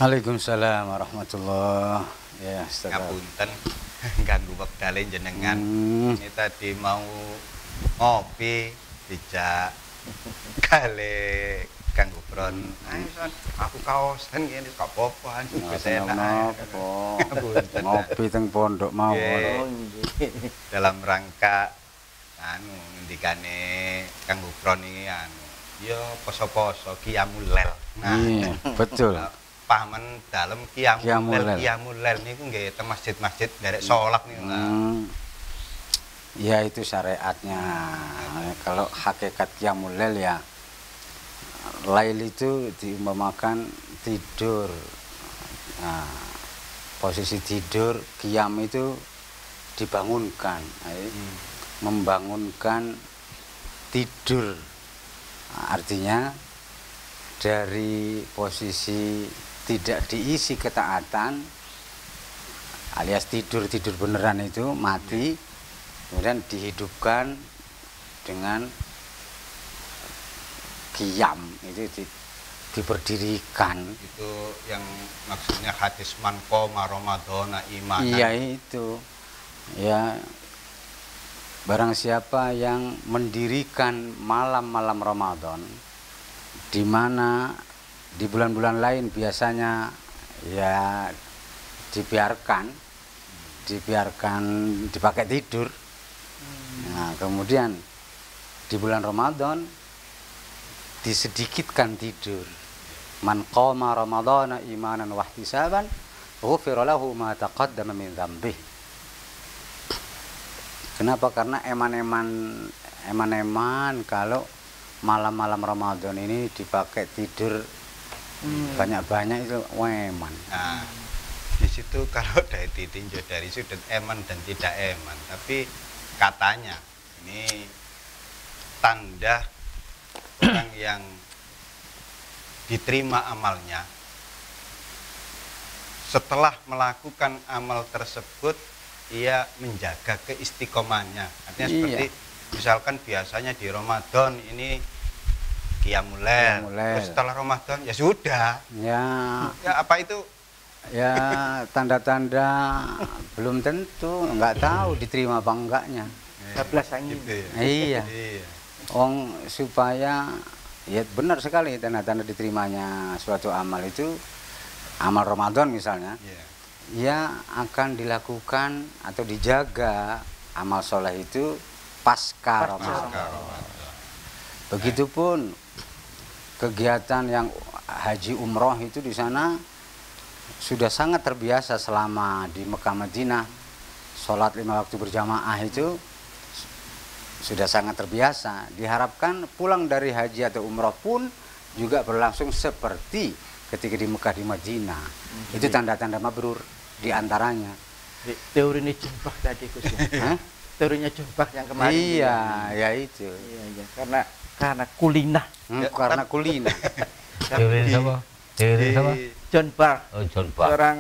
Waalaikumsalam warahmatullah. Ya, Ngapunten ganggu wektale jenengan. Ini tadi mau ngopi dijak kali Kang Gufron. Ayo son, aku kaosan ngene gak apa-apa, wis enak. Ngopi teng pondok mawon. Dalam rangka ngendikane Kang Gufron iki ya poso-poso qiyamul lail. Iya, betul. Paman dalem qiyamul lail niku nggih teng masjid-masjid nderek salat niku. Ya itu syariatnya. Kalau hakikat qiyamul lail ya lail itu diumpamakan tidur. Nah, posisi tidur, qiyam itu dibangunkan. Membangunkan tidur. Nah, artinya dari posisi tidak diisi ketaatan alias tidur beneran itu mati, kemudian dihidupkan dengan qiyam, itu diberdirikan. Itu yang maksudnya hadis man qoma ramadhana imanan. Iya itu. Ya, barang siapa yang mendirikan malam-malam Ramadan, di mana di bulan-bulan lain biasanya ya dibiarkan dipakai tidur. Nah, kemudian di bulan Ramadan disedikitkan tidur. Man qama ramadhana imanan wa ihtisaban ghufira lahu ma taqaddama min dzambihi. Kenapa? Karena eman-eman kalau malam-malam Ramadan ini dipakai tidur banyak-banyak itu eman. Nah, di situ kalau dari ditinjau dari sudut eman dan tidak eman, tapi katanya ini tanda orang yang diterima amalnya setelah melakukan amal tersebut ia menjaga keistiqomannya. Artinya seperti misalkan biasanya di Ramadan ini qiyamul lail. Setelah Ramadan ya sudah. Ya apa itu? Ya tanda-tanda belum tentu, nggak tahu diterima apa enggaknya. Gitu ya? Iya. Supaya ya benar sekali tanda-tanda diterimanya suatu amal itu, amal Ramadan misalnya. Ya akan dilakukan atau dijaga amal soleh itu pasca Ramadan. Begitupun kegiatan yang haji umroh itu di sana sudah sangat terbiasa selama di Mekah Madinah. Sholat 5 waktu berjamaah itu sudah sangat terbiasa. Diharapkan pulang dari haji atau umroh pun juga berlangsung seperti ketika di Mekah di Madinah. Itu tanda-tanda mabrur diantaranya. Teorinya Jumbak tadi Gus ya. Teorinya Jumbak yang kemarin. Iya, ya itu. Iya. Karena kulina. Karena kulina. Teori apa? Teori apa? John Bach. Oh, John Bach. Seorang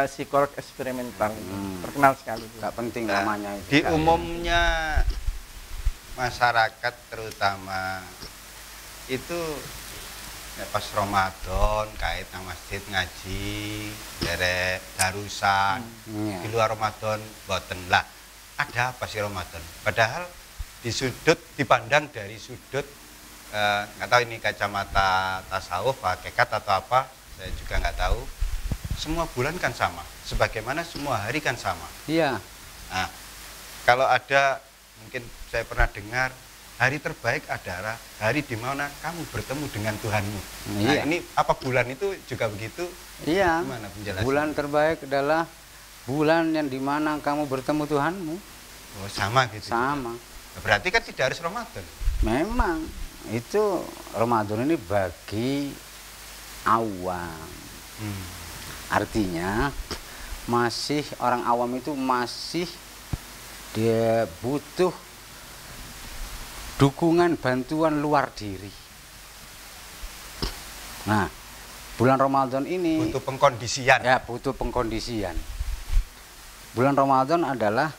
psikolog eksperimental. Terkenal sekali. Gak penting namanya itu. Di umumnya masyarakat terutama itu pas Ramadan kait nang masjid ngaji, derek darusan. Di luar Ramadan boten lah. Ada apa sih Ramadan? Padahal dipandang dari sudut nggak tahu ini kacamata tasawuf, hakikat atau apa, saya juga nggak tahu. Semua bulan kan sama, sebagaimana semua hari kan sama. Iya. Nah, kalau ada mungkin saya pernah dengar hari terbaik adalah hari di mana kamu bertemu dengan Tuhanmu. Nah, ini apa bulan itu juga begitu? Iya. Gimana penjelasan? Bulan terbaik adalah bulan yang di mana kamu bertemu Tuhanmu. Oh, sama gitu. Sama. Berarti kan tidak harus Ramadan. Memang itu Ramadan ini bagi awam. Artinya masih orang awam itu masih dia butuh dukungan bantuan luar diri. Nah, bulan Ramadan ini butuh pengkondisian. Ya, butuh pengkondisian. Bulan Ramadan adalah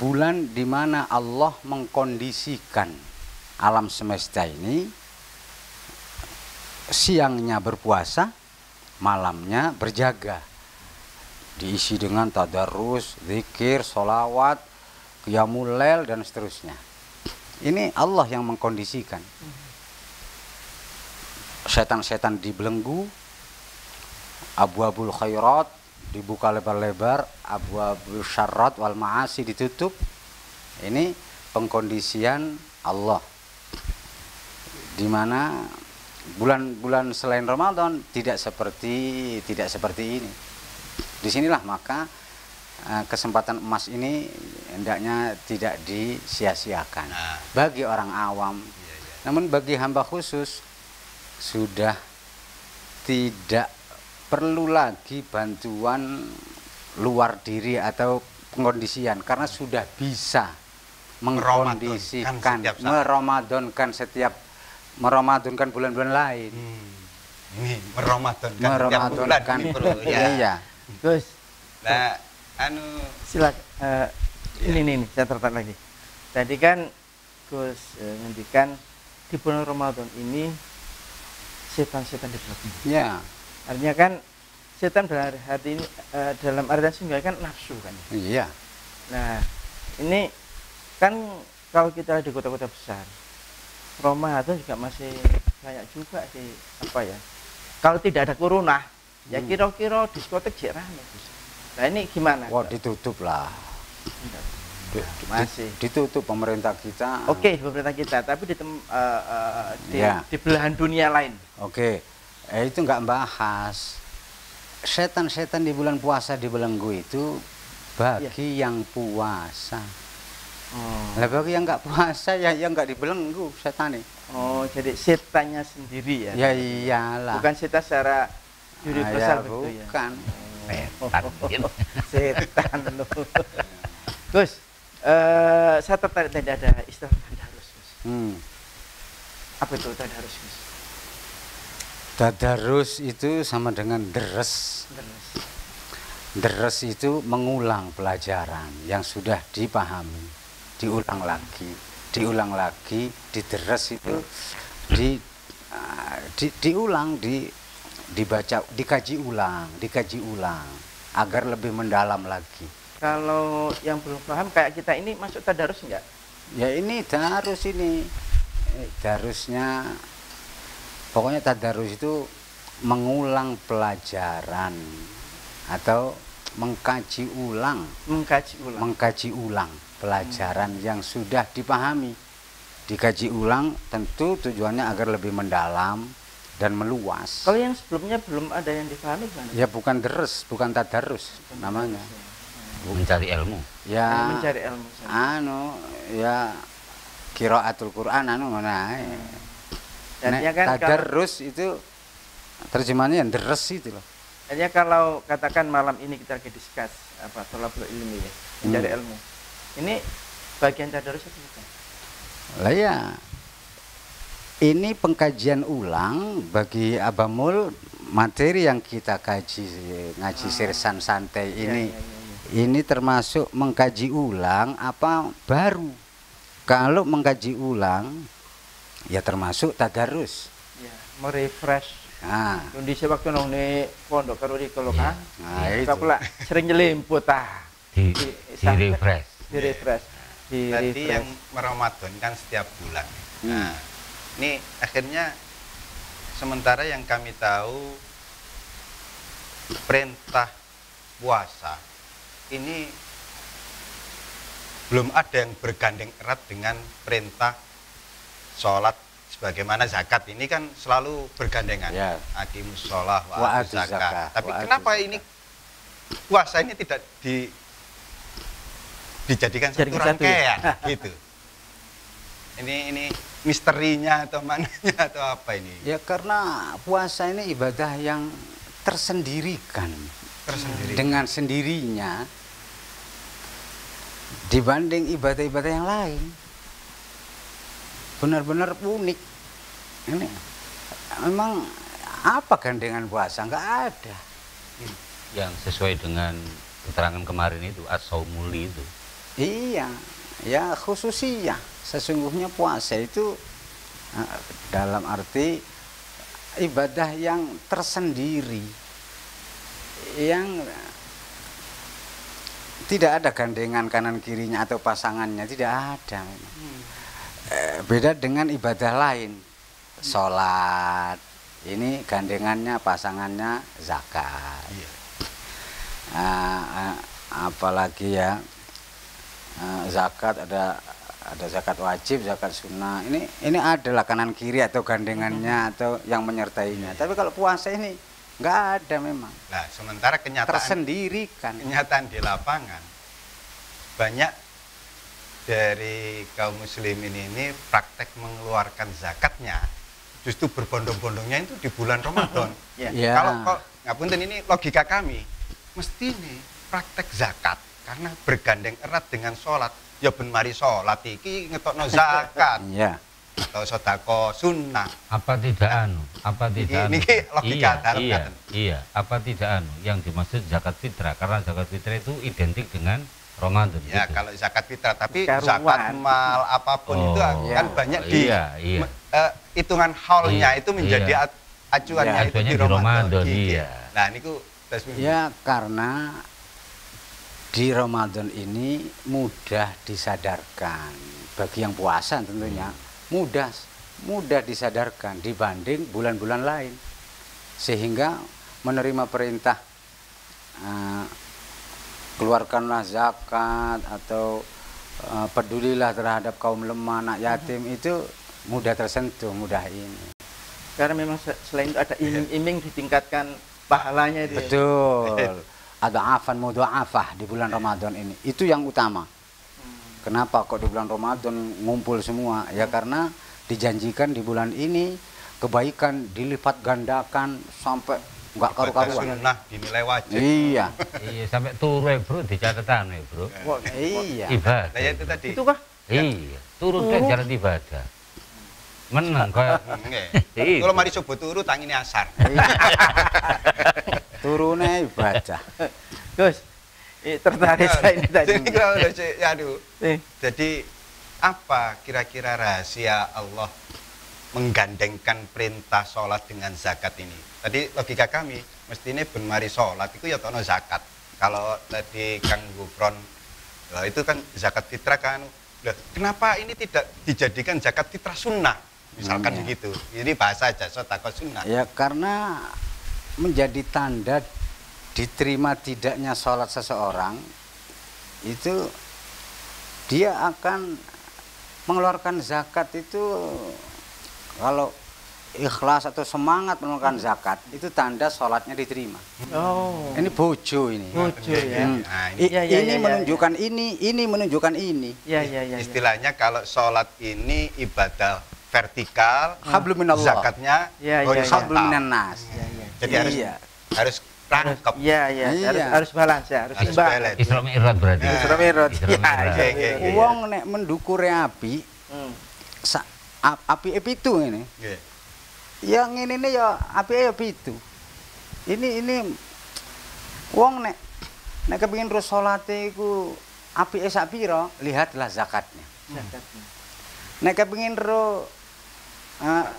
bulan di mana Allah mengkondisikan alam semesta ini siangnya berpuasa, malamnya berjaga. Diisi dengan tadarus, zikir, sholawat, qiyamul lail dan seterusnya. Ini Allah yang mengkondisikan. Setan-setan dibelenggu, abwabul khairat dibuka lebar-lebar, abwabul syarrat wal ma'asi ditutup. Ini pengkondisian Allah. Di mana bulan-bulan selain Ramadan tidak seperti ini. Disinilah maka kesempatan emas ini hendaknya tidak disia-siakan bagi orang awam. Namun bagi hamba khusus sudah tidak perlu lagi bantuan luar diri atau pengkondisian, karena sudah bisa mengkondisikan, meramadankan bulan-bulan lain. Ini meramadankan bulan ini, iya. Gus, nah silakan. Ini saya tertarik lagi. Tadi kan Gus ngendikan di bulan Ramadan ini setan-setan dibelenggu. Ya. Artinya kan setan dalam hati ini dalam artian sehingga kan nafsu kan. Iya. Nah, ini kan kalau kita di kota-kota besar, Ramadan juga masih banyak juga sih apa ya. Kalau tidak ada corona, ya kira-kira diskotek jek rame. Nah, ini gimana? Wah, ditutup lah. Masih ditutup pemerintah kita. Oke, pemerintah kita, tapi di belahan dunia lain. Oke. Itu nggak bahas. Setan-setan di bulan puasa dibelenggu itu bagi yang puasa. Lah bagi yang nggak puasa ya nggak dibelenggu setan nih. Oh, jadi setannya sendiri ya? Ya iyalah. Bukan setan secara universal begitu ya? Bukan. Setan loh. Gus, saya tertarik tadi ada istilah tadarus, Gus. Apa itu tadarus, Gus? Tadarus itu sama dengan deres. Deres itu mengulang pelajaran yang sudah dipahami, diulang lagi, dideres itu diulang, dibaca, dikaji ulang agar lebih mendalam lagi. Kalau yang belum paham kayak kita ini masuk tadarus enggak? Ya ini tadarus ini. Darusnya pokoknya tadarus itu mengulang pelajaran atau mengkaji ulang pelajaran yang sudah dipahami. Dikaji ulang tentu tujuannya agar lebih mendalam dan meluas. Kalau yang sebelumnya belum ada yang dipahami gimana? Ya bukan deres, bukan tadarus namanya. Mencari ilmu. Ya mencari ilmu. Ya qiraatul Quran mana. Kan tadarus itu terjemahannya yang deres itu loh. Artinya kalau katakan malam ini kita lagi discuss apa thalabul ilmi ya, mencari ilmu. Ini bagian tadarus itu bukan? Lah ya. Ini pengkajian ulang bagi Abamul materi yang kita kaji ngaji sirsan santai ini. Ini termasuk mengkaji ulang apa baru. Kalau mengkaji ulang ya termasuk tadarus. Ya, merefresh. Nah, kondisi waktu nong nih pondok karo di kolokan. Nah, itu. Pula sering nyelimput di refresh. Di refresh. Tadi yang Ramadan kan setiap bulan. Nah, ini akhirnya sementara yang kami tahu perintah puasa ini belum ada yang bergandeng erat dengan perintah sholat sebagaimana zakat. Ini kan selalu bergandengan. Ya. Aqimus sholah wa atuz zakat. Tapi kenapa ini puasa ini tidak dijadikan satu rangkaian gitu? Ini misterinya atau mananya atau apa ini? Ya karena puasa ini ibadah yang tersendirikan. Dengan sendirinya dibanding ibadah-ibadah yang lain. Benar-benar unik. Ini memang apa gandengan puasa? Enggak ada. Yang sesuai dengan keterangan kemarin itu as-saumuli itu. Iya, ya khususnya sesungguhnya puasa itu dalam arti ibadah yang tersendiri. yang tidak ada gandengan kanan kirinya atau pasangannya, tidak ada memang. Beda dengan ibadah lain, sholat ini gandengannya pasangannya zakat. Apalagi ya, zakat ada zakat wajib, zakat sunnah. Ini adalah kanan kiri atau gandengannya atau yang menyertainya. Tapi kalau puasa ini nggak ada memang. Nah, sementara tersendirikan. Kenyataan di lapangan banyak dari kaum muslimin ini praktek mengeluarkan zakatnya justru berbondong-bondongnya itu di bulan Ramadan. Ya. Kalau ngapunten, ini logika kami, mesti nih praktek zakat karena bergandeng erat dengan sholat. Ya ben mari sholat iki ngetokno zakat. Iya. Atau sodako sunnah. Apa tidak Ini logika dalam ngaten. Iya, apa tidak yang dimaksud zakat fitrah, karena zakat fitrah itu identik dengan Ramadan. Ya, gitu. kalau zakat fitrah, tapi Karuan. zakat mal apapun itu kan banyak di hitungan haulnya itu menjadi acuannya itu di Ramadan. Iya. Nah, niku ya karena di Ramadan ini mudah disadarkan bagi yang puasa tentunya. Mudah disadarkan dibanding bulan-bulan lain, sehingga menerima perintah keluarkanlah zakat atau pedulilah terhadap kaum lemah, anak yatim itu mudah tersentuh, mudah ini. Karena memang selain itu ada iming-iming ditingkatkan pahalanya itu. Betul. Ada afan mudha'afah di bulan Ramadan ini. Itu yang utama. Kenapa kok di bulan Ramadan ngumpul semua? Ya karena dijanjikan di bulan ini kebaikan dilipat gandakan sampai nggak karu-karuan. Sunnah dinilai wajib. Iya. Iya, sampai turu ya, Bro, di catatan ya, Bro. Iya. Ibadah. Nah, ya itu tadi. Itu kah? Iya, turu ke jalan ibadah. Menang kayak Nggih. Kalau mari coba turu tangine asar. Turune ibadah. Gus, tertarik saya ini tadi. Jadi apa kira-kira rahasia Allah menggandengkan perintah sholat dengan zakat ini? Tadi logika kami, mestinya ben mari sholat itu ya tono zakat. Kalau tadi Kang Gufron, itu kan zakat fitrah kan. Kenapa ini tidak dijadikan zakat fitrah sunnah? Misalkan begitu. Ini bahasa aja, sodako sunnah. Ya karena menjadi tanda diterima tidaknya sholat seseorang itu dia akan mengeluarkan zakat itu. Kalau ikhlas atau semangat mengeluarkan zakat itu tanda sholatnya diterima. Oh. Ini bojo ini. Bojo ya. Nah, Ini menunjukkan ini menunjukkan ini. Ya. Istilahnya kalau sholat ini ibadah vertikal, Hablum minallah. zakatnya Hablum minan nas. Jadi harus rangkep. Iya. Harus balance ya, harus imbang. balance. Isra Mi'raj berarti. Isra Mi'raj. Iya. Wong nek mendukure api, api pitu ini. Nggih. Yang ini ya api ya pitu. Ini wong nek kepengin terus salate iku apike sak pira, lihatlah zakatnya. Nek kepengin ro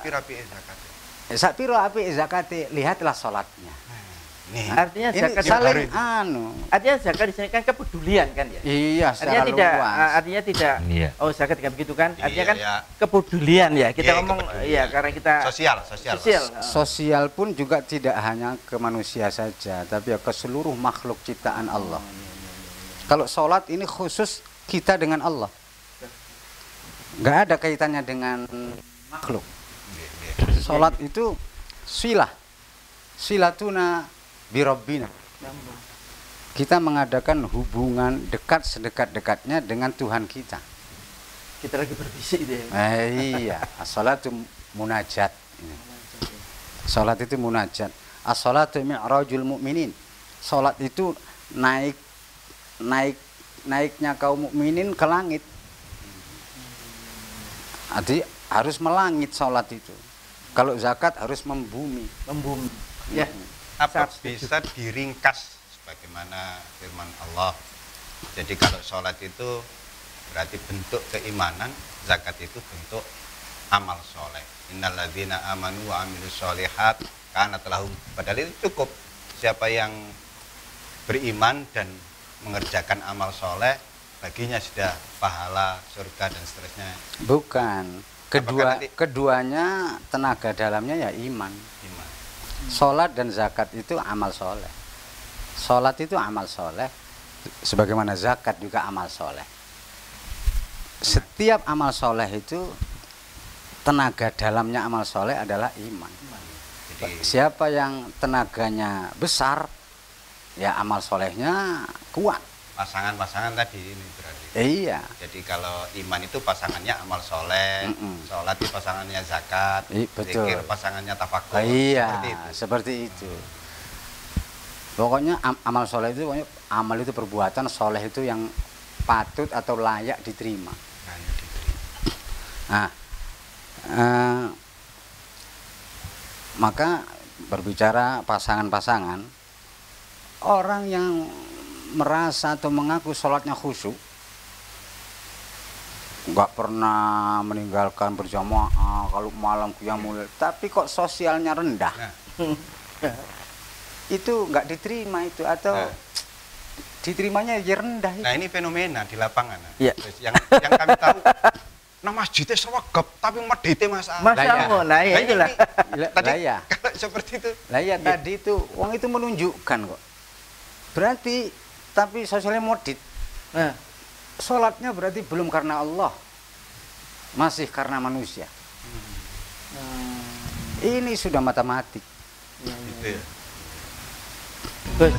Pira-pira zakat. sak pira apike zakate, lihatlah salatnya. Nih. Artinya zakat saling artinya zakat di sini kan kepedulian kan ya? Iya, Artinya secara tidak luas. artinya tidak Iya. oh zakat tidak begitu kan? Artinya kan Iya. kepedulian ya. Kita Iya, ngomong kepedulian. ya karena kita Sosial. Sosial pun juga tidak hanya ke manusia saja, tapi ya ke seluruh makhluk ciptaan Allah. Kalau sholat ini khusus kita dengan Allah, nggak ada kaitannya dengan makhluk. Sholat itu silatuna birabbina. Kita mengadakan hubungan dekat sedekat-dekatnya dengan Tuhan kita. kita lagi berbisik deh. Iya, as-salatu munajat. Salat itu munajat. As-salatu mi'rajul mu'minin. Salat itu naiknya kaum mukminin ke langit. Jadi harus melangit salat itu. Kalau zakat harus membumi. Ya. Apa bisa diringkas sebagaimana firman Allah? Jadi kalau sholat itu berarti bentuk keimanan, zakat itu bentuk amal soleh. Innalladzina amanu wa amilus solihat kanat lahum. Padahal itu cukup. Siapa yang beriman dan mengerjakan amal soleh, baginya sudah pahala, surga dan seterusnya. Bukan. Keduanya tenaga dalamnya ya iman. Iman. Sholat dan zakat itu amal soleh. Sholat itu amal soleh, sebagaimana zakat juga amal soleh. Setiap amal soleh itu tenaga dalamnya amal soleh adalah iman. Jadi Siapa yang tenaganya besar, ya amal solehnya kuat. pasangan-pasangan tadi ini berarti. Iya. Jadi kalau iman itu pasangannya amal soleh, sholat itu pasangannya zakat, Betul. zikir pasangannya tafakur. Iya, Seperti itu. seperti itu. Pokoknya amal soleh itu, pokoknya amal itu perbuatan soleh itu yang patut atau layak diterima. Nah, ya diterima. Nah, maka berbicara pasangan-pasangan, orang yang merasa atau mengaku sholatnya khusyuk, nggak pernah meninggalkan berjamaah, kalau malam qiyamul, tapi kok sosialnya rendah, itu nggak diterima itu, atau diterimanya ya rendah itu. Nah ini fenomena di lapangan. Iya. Terus yang kami tahu, nah masjidnya serwagap tapi medite mas. Nah ya itulah. Tadi Lah ya. kalau seperti itu. Lah ya tadi itu uang itu menunjukkan kok. Berarti tapi sosialnya modit. Nah, Sholatnya berarti belum karena Allah, masih karena manusia. Ini sudah matematik. Gitu ya. Gus,